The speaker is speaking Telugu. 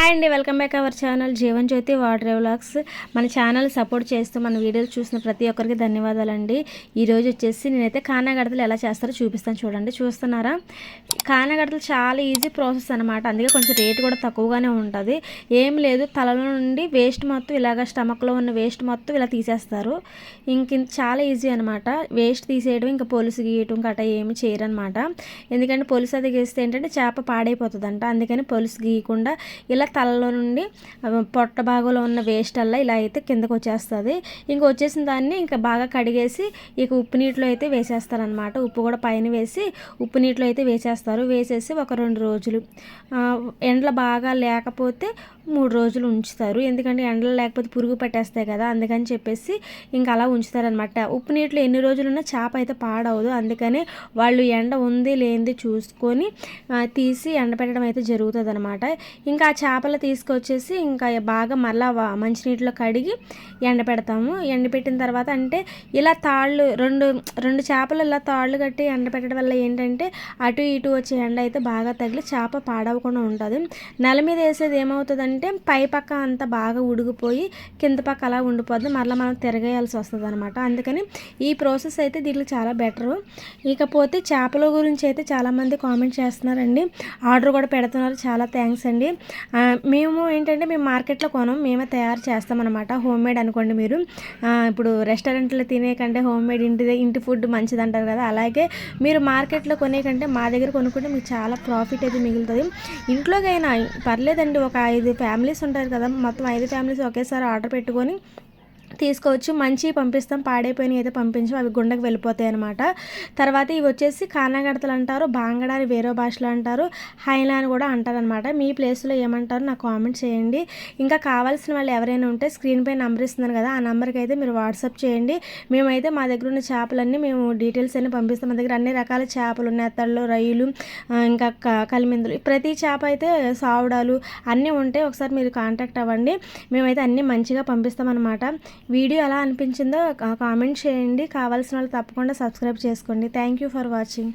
హాయ్ అండి, welcome back our channel Jeevan Jyothi water vlogs. మన ఛానల్ సపోర్ట్ చేస్తూ మన వీడియోలు చూసిన ప్రతి ఒక్కరికి ధన్యవాదాలండి. ఈరోజు వచ్చేసి నేనైతే కానాగడతలు ఎలా చేస్తారో చూపిస్తాను. చూడండి, చూస్తున్నారా? కానాగడతలు చాలా ఈజీ ప్రాసెస్ అనమాట. అందుకే కొంచెం రేటు కూడా తక్కువగానే ఉంటుంది. ఏం లేదు, తలలో నుండి వేస్ట్ మొత్తం ఇలాగ స్టమక్లో ఉన్న వేస్ట్ మొత్తం ఇలా తీసేస్తారు. చాలా ఈజీ అనమాట. వేస్ట్ తీసేయడం, ఇంకా పొలుసు గీయటం గట్రా ఏమి చేయరనమాట. ఎందుకంటే పొలుసు అది గీస్తే ఏంటంటే చేప పాడైపోతుందంట. అందుకని పొలుసు గీయకుండా ఇలా తలలో నుండి పొట్ట భాగంలో ఉన్న వేస్ట్ అలా ఇలా అయితే కిందకు వచ్చేస్తుంది. ఇంక వచ్చేసిన దాన్ని ఇంకా బాగా కడిగేసి ఇక ఉప్పు నీటిలో అయితే వేసేస్తారనమాట. ఉప్పు కూడా పైన వేసి ఉప్పు నీటిలో అయితే వేసేసి ఒక 2 రోజులు ఎండలు బాగా లేకపోతే 3 రోజులు ఉంచుతారు. ఎందుకంటే ఎండలు లేకపోతే పురుగు పట్టేస్తాయి కదా, అందుకని చెప్పేసి ఇంకా అలా ఉంచుతారనమాట. ఉప్పు నీటిలో ఎన్ని రోజులు ఉన్నా చేప అయితే పాడవదు. అందుకని వాళ్ళు ఎండ ఉంది లేనిది చూసుకొని తీసి ఎండపెట్టడం అయితే జరుగుతుంది అనమాట. ఇంకా ఆ చేపలు తీసుకొచ్చేసి ఇంకా బాగా మళ్ళీ మంచినీటిలో కడిగి ఎండపెడతాము. ఎండపెట్టిన తర్వాత అంటే ఇలా తాళ్ళు రెండు చేపలు ఇలా తాళ్ళు కట్టి ఎండపెట్టడం వల్ల ఏంటంటే అటు ఇటు వచ్చే ఎండ అయితే బాగా తగిలి చేప పాడవకుండా ఉంటుంది. నెల మీద వేసేది ఏమవుతుందంటే పై పక్క అంతా బాగా ఉడిగిపోయి కింద పక్క అలా ఉండిపోద్ది, మళ్ళీ మనం తిరగేయాల్సి వస్తుంది అనమాట. అందుకని ఈ ప్రాసెస్ అయితే దీంట్లో చాలా బెటరు. ఇకపోతే చేపల గురించి అయితే చాలామంది కామెంట్ చేస్తున్నారండి, ఆర్డర్ కూడా పెడుతున్నారు. చాలా థ్యాంక్స్ అండి. మేము ఏంటంటే మేము మార్కెట్లో కొనం, మేమే తయారు చేస్తామన్నమాట. హోమ్ మేడ్ అనుకోండి మీరు. ఇప్పుడు రెస్టారెంట్లో తినే కంటే హోమ్ మేడ్ ఇంటి ఫుడ్ మంచిది అంటారు కదా, అలాగే మీరు మార్కెట్లో కొనే కంటే మా దగ్గర కొనుక్కుంటే మీకు చాలా ప్రాఫిట్ అయితే మిగులుతుంది. ఇంట్లోకైనా పర్లేదండి, ఒక 5 ఫ్యామిలీస్ ఉంటారు కదా, మొత్తం 5 ఫ్యామిలీస్ ఒకేసారి ఆర్డర్ పెట్టుకొని తీసుకోవచ్చు. మంచి పంపిస్తాం, పాడైపోయినవి అయితే పంపించం, అవి గుండెకి వెళ్ళిపోతాయి అనమాట. తర్వాత ఇవి వచ్చేసి కానాగడతలు అంటారు, బాంగడా అని వేరే భాషలో అంటారు, హైనా అని కూడా అంటారు అనమాట. మీ ప్లేస్లో ఏమంటారు నాకు కామెంట్ చేయండి. ఇంకా కావాల్సిన వాళ్ళు ఎవరైనా ఉంటే స్క్రీన్ పై నెంబర్ ఇస్తున్నాను కదా, ఆ నెంబర్కి అయితే మీరు వాట్సాప్ చేయండి. మేమైతే మా దగ్గర ఉన్న చేపలన్నీ మేము డీటెయిల్స్ అన్నీ పంపిస్తాం. మా దగ్గర అన్ని రకాల చేపలు, నెత్తళ్ళు, రొయ్యలు, ఇంకా కలిమిందులు, ప్రతి చేప అయితే సావుడాలు అన్నీ ఉంటాయి. ఒకసారి మీరు కాంటాక్ట్ అవ్వండి, మేమైతే అన్నీ మంచిగా పంపిస్తాం అనమాట. వీడియో ఎలా అనిపించిందో కామెంట్ చేయండి. కావాల్సిన వాళ్ళు తప్పకుండా సబ్స్క్రైబ్ చేసుకోండి. Thank you for watching.